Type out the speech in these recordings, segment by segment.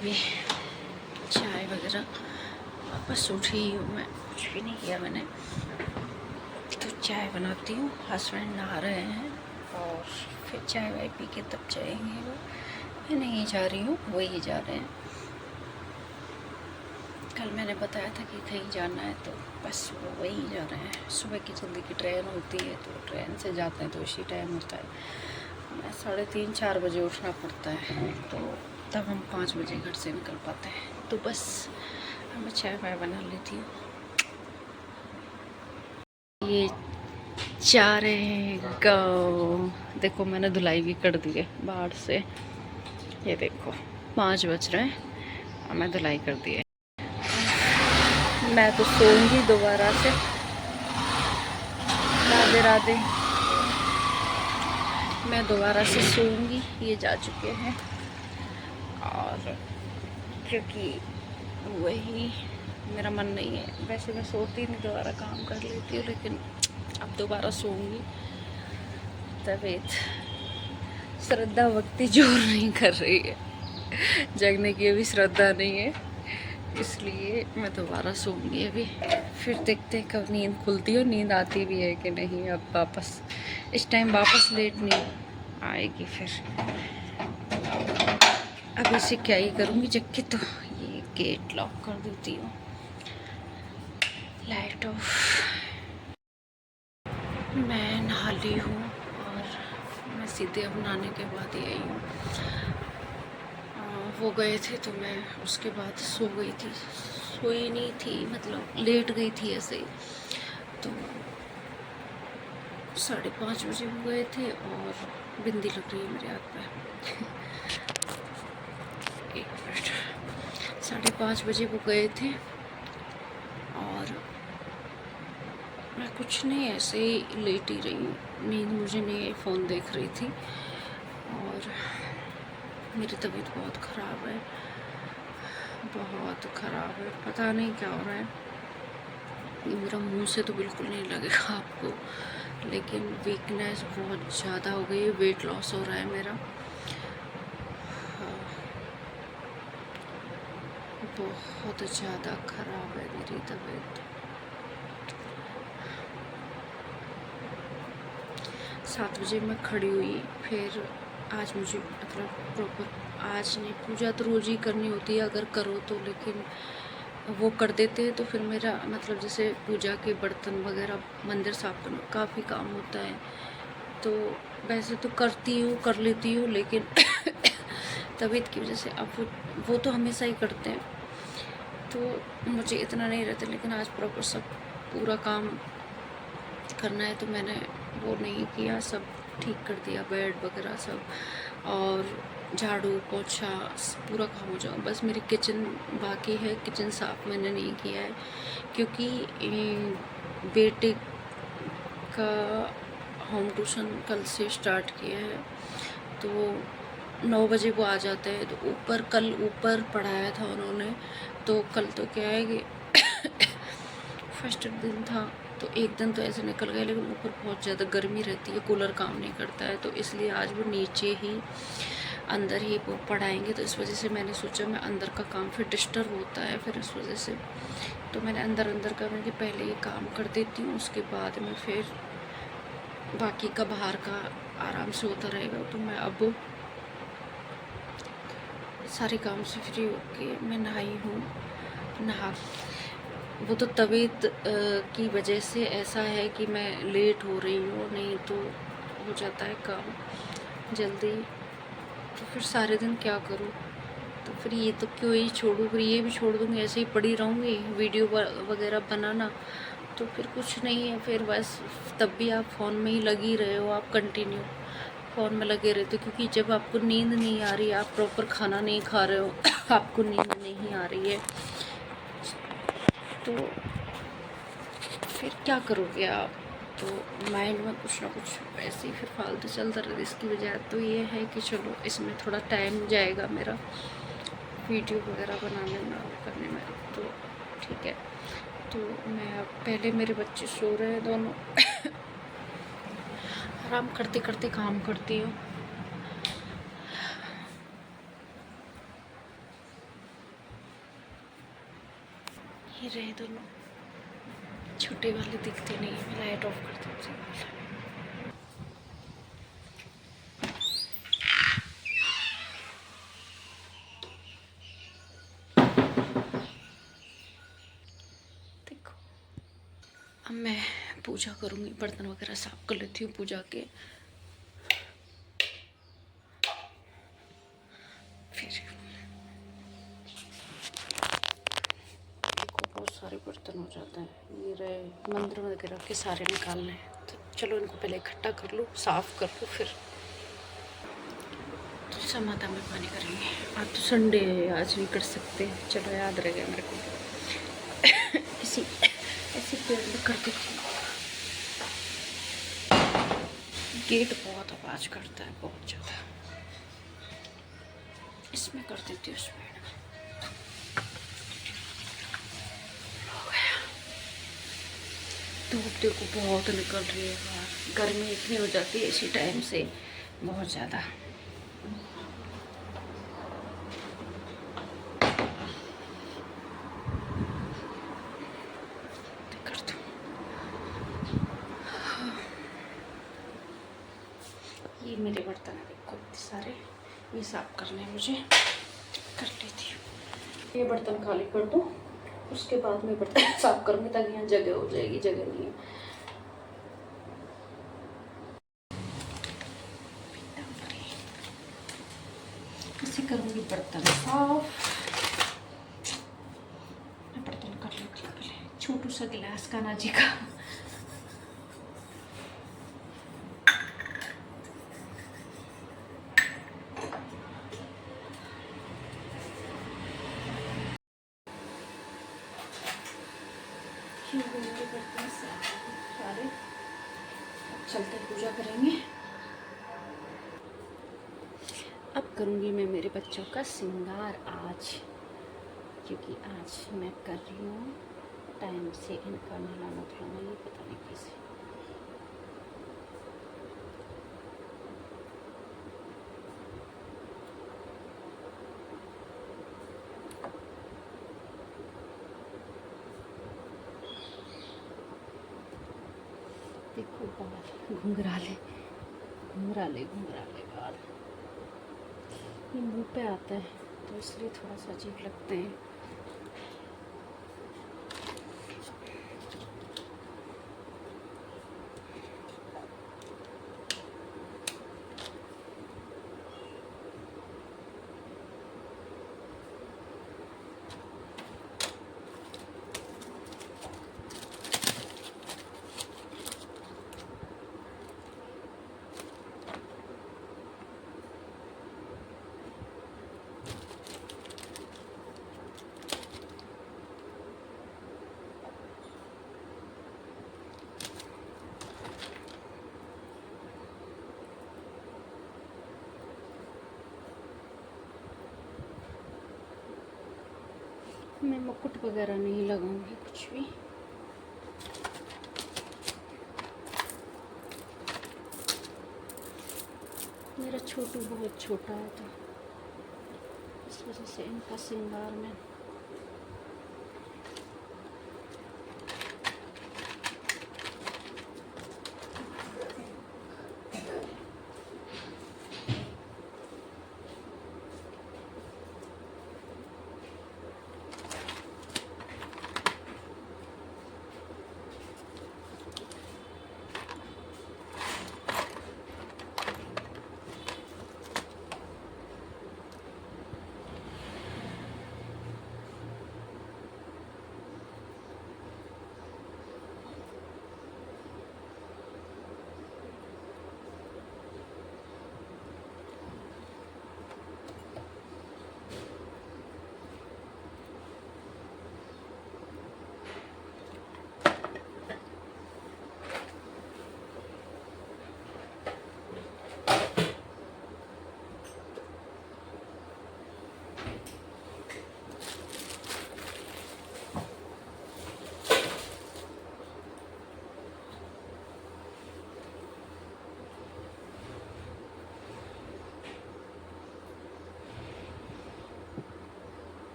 अभी चाय वगैरह वापस उठी हूँ मैं, कुछ भी नहीं किया मैंने। तो चाय बनाती हूँ, हस्बैंड नहा रहे हैं और फिर चाय वाय पी के तब जाएंगे वो। मैं नहीं जा रही हूँ, वही जा रहे हैं। कल मैंने बताया था कि कहीं जाना है तो बस वो वही जा रहे हैं। सुबह की जल्दी की ट्रेन होती है तो ट्रेन से जाते हैं तो इसी टाइम होता है। मैं 3:30-4 बजे उठना पड़ता है तो तब हम 5 बजे घर से निकल पाते हैं। तो बस मैं चाय वाय बना लेती हूँ। ये जा रहे हैं गाँव। देखो मैंने धुलाई भी कर दी है बाहर से, ये देखो 5 बज रहे हैं और मैं धुलाई कर दी है। मैं तो सोऊंगी दोबारा से। राधे राधे। मैं दोबारा से सोऊंगी, ये जा चुके हैं। और क्योंकि वही मेरा मन नहीं है, वैसे मैं सोती नहीं, दोबारा काम कर लेती हूँ, लेकिन अब दोबारा सोऊंगी। तबीयत श्रद्धा भक्ति जोर नहीं कर रही है, जगने की अभी श्रद्धा नहीं है, इसलिए मैं दोबारा सोऊंगी अभी। फिर देखते हैं कब नींद खुलती है, नींद आती भी है कि नहीं। अब वापस इस टाइम वापस लेट नहीं आएगी। फिर अब इसे क्या ही करूँगी जग के, तो ये गेट लॉक कर देती हूँ, लाइट ऑफ। मैं नहा ली हूँ और मैं सीधे अब नहाने के बाद ही आई हूँ। वो गए थे तो मैं उसके बाद सो गई थी, सोई नहीं थी, मतलब लेट गई थी ऐसे ही। तो 5:30 बजे वो गए थे और बिंदी लग रही है मेरे हाथ पे। एक मिनट। 5:30 बजे वो गए थे और मैं कुछ नहीं, ऐसे ही लेट ही रही हूँ, नींद मुझे नहीं आई, फ़ोन देख रही थी। और मेरी तबीयत बहुत ख़राब है, बहुत ख़राब है, पता नहीं क्या हो रहा है। ये मेरा मुंह से तो बिल्कुल नहीं लगेगा आपको, लेकिन वीकनेस बहुत ज़्यादा हो गई है, वेट लॉस हो रहा है मेरा। बहुत ज़्यादा ख़राब है मेरी तबीयत। 7 बजे मैं खड़ी हुई, फिर आज मुझे मतलब प्रॉपर आज नहीं, पूजा तो रोज़ ही करनी होती है अगर करो तो, लेकिन वो कर देते हैं तो फिर मेरा मतलब जैसे पूजा के बर्तन वगैरह, मंदिर साफ करना, काफ़ी काम होता है। तो वैसे तो करती हूँ, कर लेती हूँ, लेकिन तबीयत की वजह से अब वो तो हमेशा ही करते हैं तो मुझे इतना नहीं रहता, लेकिन आज प्रॉपर सब पूरा काम करना है तो मैंने वो नहीं किया, सब ठीक कर दिया, बेड वगैरह सब, और झाड़ू पोछा पूरा काम हो जाएगा। बस मेरी किचन बाकी है, किचन साफ मैंने नहीं किया है क्योंकि बेटे का होम ट्यूशन कल से स्टार्ट किया है तो 9 बजे वो आ जाते हैं। तो कल ऊपर पढ़ाया था उन्होंने, तो कल तो क्या है कि फर्स्ट दिन था तो एक दिन तो ऐसे निकल गया, लेकिन ऊपर बहुत ज़्यादा गर्मी रहती है, कूलर काम नहीं करता है, तो इसलिए आज वो नीचे ही अंदर ही वो पढ़ाएंगे। तो इस वजह से मैंने सोचा मैं अंदर का काम फिर डिस्टर्ब होता है, फिर इस वजह से तो मैंने अंदर का मैंने पहले ये काम कर देती हूँ, उसके बाद में फिर बाकी का बाहर का आराम से होता रहेगा। तो मैं अब सारे काम से फ्री होके मैं नहाई हूँ। वो तो तबीयत की वजह से ऐसा है कि मैं लेट हो रही हूँ, नहीं तो हो जाता है काम जल्दी। तो फिर सारे दिन क्या करूँ, तो फिर ये तो क्यों ही छोड़ूँ, फिर ये भी छोड़ दूँगी, ऐसे ही पड़ी रहूँगी वीडियो वगैरह बनाना, तो फिर कुछ नहीं है। फिर बस तब भी आप फ़ोन में ही लगी रहे हो, आप कंटिन्यू फ़ोन में लगे रहते हो, क्योंकि जब आपको नींद नहीं आ रही, आप प्रॉपर खाना नहीं खा रहे हो, आपको नींद नहीं आ रही है, तो फिर क्या करोगे आप। तो माइंड में कुछ ना कुछ ऐसे ही फिर फालतू चलता रहता है। इसकी वजह तो ये है कि चलो इसमें थोड़ा टाइम जाएगा मेरा वीडियो वगैरह बनाने में और करने में, तो ठीक है। तो मैं अब पहले, मेरे बच्चे सो रहे हैं दोनों, आराम करते करते काम करती हूँ। ये रहे दोनों, छोटे वाले दिखते नहीं है, मैं लाइट ऑफ कर देती हूँ। देखो अब मैं पूजा करूँगी, बर्तन वगैरह साफ कर लेती हूँ पूजा के, फिर बहुत सारे बर्तन हो जाते हैं। ये रहे मंदिर वगैरह के सारे निकालने हैं, तो चलो इनको पहले इकट्ठा कर लूँ, साफ़ कर लूँ, फिर तुलसी माता में पानी करेंगे। आज तो संडे है, आज नहीं कर सकते, चलो याद रह गया मेरे को। इसी ऐसे पेड़ में कर देती हूँ। गेट बहुत आवाज़ करता है, बहुत ज़्यादा, इसमें कर देती हूँ, उस पेड़ में। धूप देखो बहुत निकल रही है बाहर, गर्मी इतनी हो जाती है इसी टाइम से, बहुत ज़्यादा। कर दूँ, ये मेरे बर्तन है देखो इतने सारे, ये साफ करने हैं मुझे, कर लेती हूँ। ये बर्तन खाली कर दूँ, उसके बाद में बर्तन साफ करूँगी, ताकि यहाँ जगह हो जाएगी, जगह नहीं है। ऐसे करूँगी बर्तन साफ। मैं बर्तन कर लेती हूँ पहले, छोटू सा गिलास कान्हा जी का। बर्तन सारे चलते पूजा करेंगे। अब करूँगी मैं मेरे बच्चों का श्रृंगार आज, क्योंकि आज मैं कर रही हूँ टाइम से इनका नहलाना धुलाना, ये पता नहीं कैसे। देखो बाल घुंघराले घुंघराले घुंघराले बाल, ये मुंह पे आता है तो इसलिए थोड़ा सा अजीब लगते हैं। मैं मुकुट वगैरह नहीं लगाऊंगी कुछ भी। मेरा छोटू बहुत छोटा है तो इस वजह से इनका श्रृंगार में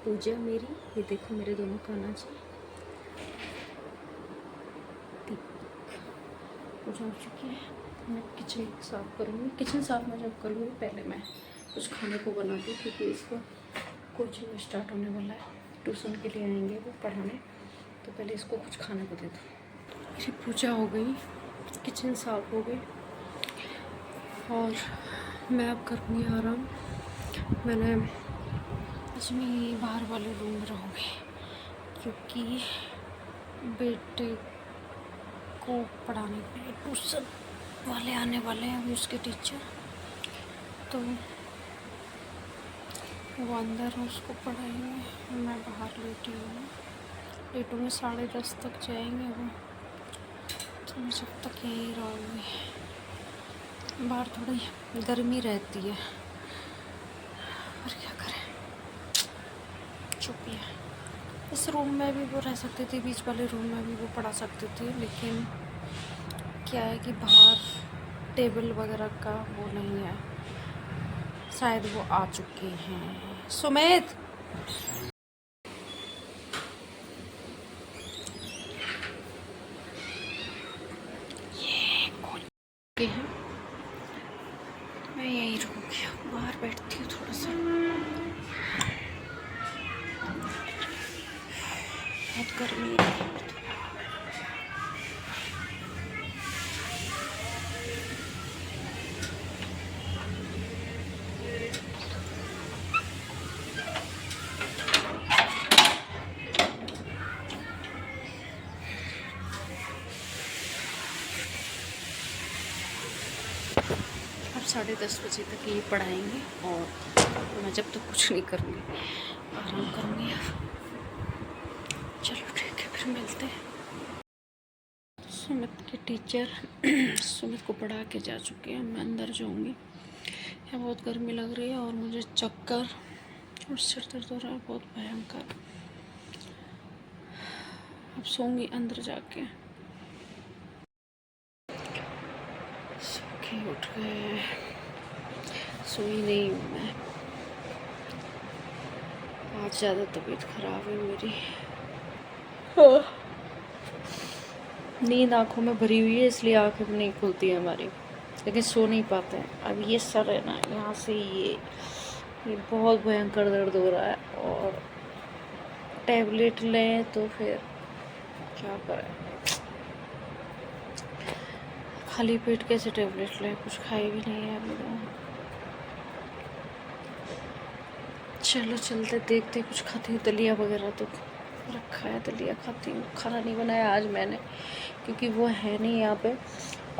पूजा मेरी, ये देखो मेरे दोनों काना जी। पूजा हो चुकी है। मैं किचन साफ करूँगी। किचन साफ मैं जब करूँगी पहले मैं कुछ खाने को बना दूँ, क्योंकि इसको कोचिंग स्टार्ट होने वाला है, ट्यूशन के लिए आएंगे वो पढ़ाने, तो पहले इसको कुछ खाने को दे दूँ। मेरी पूजा हो गई, किचन साफ हो गई और मैं अब करूँगी आराम। मैंने इसमें बाहर वाले रूम में रहूँगी, क्योंकि बेटे को पढ़ाने के लिए ट्यूशन वाले आने वाले हैं, अभी उसके टीचर, तो वो अंदर उसको पढ़ाएंगे। मैं बाहर लेटूँगी 10:30 तक जाएंगे वो, तो मैं जब तक यहीं रहूँगी। बाहर थोड़ी गर्मी रहती है, और क्या करें, चुप ही है। इस रूम में भी वो रह सकती थी, बीच वाले रूम में भी वो पढ़ा सकती थी, लेकिन क्या है कि बाहर टेबल वगैरह का वो नहीं है, शायद वो आ चुके हैं। सुमित ये के हैं, मैं यहीं रुकूंगी, बाहर बैठती हूँ थोड़ा सा, बहुत गर्मी है। अब 10:30 बजे तक ये पढ़ाएंगे और मैं जब तक कुछ नहीं करूँगी, आराम करूँगी। चलो ठीक है, फिर मिलते हैं। सुमित के टीचर सुमित को पढ़ा के जा चुके हैं, मैं अंदर जाऊँगी। यहाँ बहुत गर्मी लग रही है और मुझे चक्कर और सिर दर्द हो रहा है बहुत भयंकर। अब सोऊंगी अंदर जाके। सो के उठ गए, सोई नहीं हूँ मैं, आज ज़्यादा तबीयत खराब है मेरी। नींद आँखों में भरी हुई है, इसलिए आँखें नहीं खुलती है हमारी, लेकिन सो नहीं पाते हैं। अब ये सर है ना, यहाँ से ये बहुत भयंकर दर्द हो रहा है, और टैबलेट लें तो फिर क्या करें, खाली पेट कैसे टैबलेट लें, कुछ खाई भी नहीं है अभी तो। चलो चलते, देखते कुछ खाती हूँ, दलिया वगैरह तो रखा है, दलिया खाती हूँ। खाना नहीं बनाया आज मैंने, क्योंकि वो है नहीं यहाँ पे,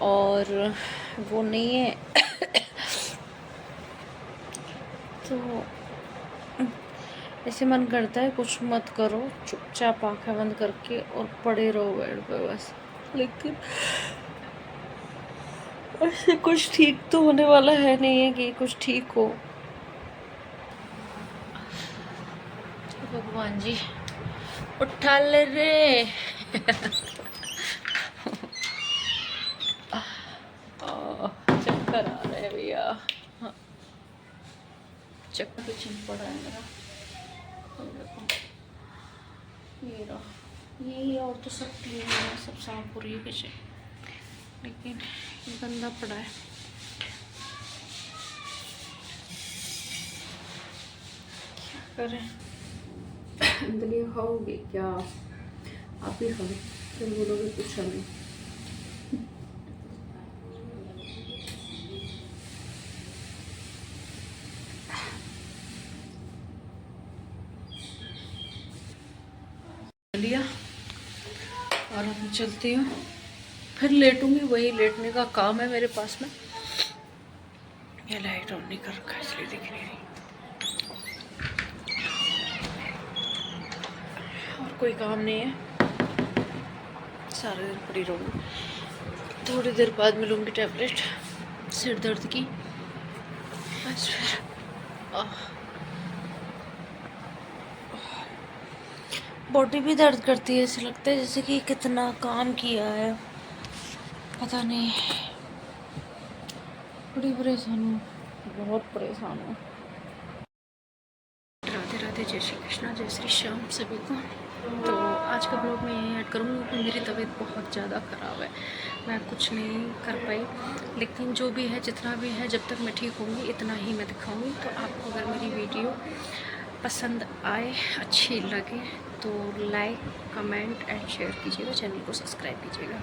और वो नहीं है तो ऐसे मन करता है कुछ मत करो, चुपचाप आंखें बंद करके और पड़े रहो बेड पे बस, लेकिन ऐसे कुछ ठीक तो होने वाला है नहीं है कि कुछ ठीक हो। भगवान जी उठा ले रे चक्कर आ रहे हैं भैया, चक्कर पे चिन पड़ा है मेरा, ये रहा, यही और तो सब क्लीन है, सब साफ हो रही है किचन, लेकिन ये गंदा पड़ा है। क्या करें, दलिया खाओगे क्या? आप ही खाओ, फिर बोलोगे कुछ हमें। लिया और अब चलती हूँ, फिर लेटूंगी, वही लेटने का काम है मेरे पास में। ये लाइट ऑन नहीं कर रखा इसलिए दिख नहीं रही, और कोई काम नहीं है, सारे दिन पड़ी रहूँगी। थोड़ी देर बाद मिलूँगी टैबलेट सिर दर्द की, बस फिर बॉडी भी दर्द करती है, ऐसे लगता है जैसे कि कितना काम किया है, पता नहीं। बड़ी परेशान हूँ, बहुत परेशान हूँ। राधे राधे, जय श्री कृष्णा, जय श्री श्याम सभी को। तो आज का ब्लॉग मैं यहीं ऐड करूँगी क्योंकि मेरी तबीयत बहुत ज़्यादा ख़राब है, मैं कुछ नहीं कर पाई। लेकिन जो भी है, जितना भी है, जब तक मैं ठीक होंगी इतना ही मैं दिखाऊँगी। तो आपको अगर मेरी वीडियो पसंद आए, अच्छी लगे तो लाइक, कमेंट एंड शेयर कीजिएगा, चैनल को सब्सक्राइब कीजिएगा।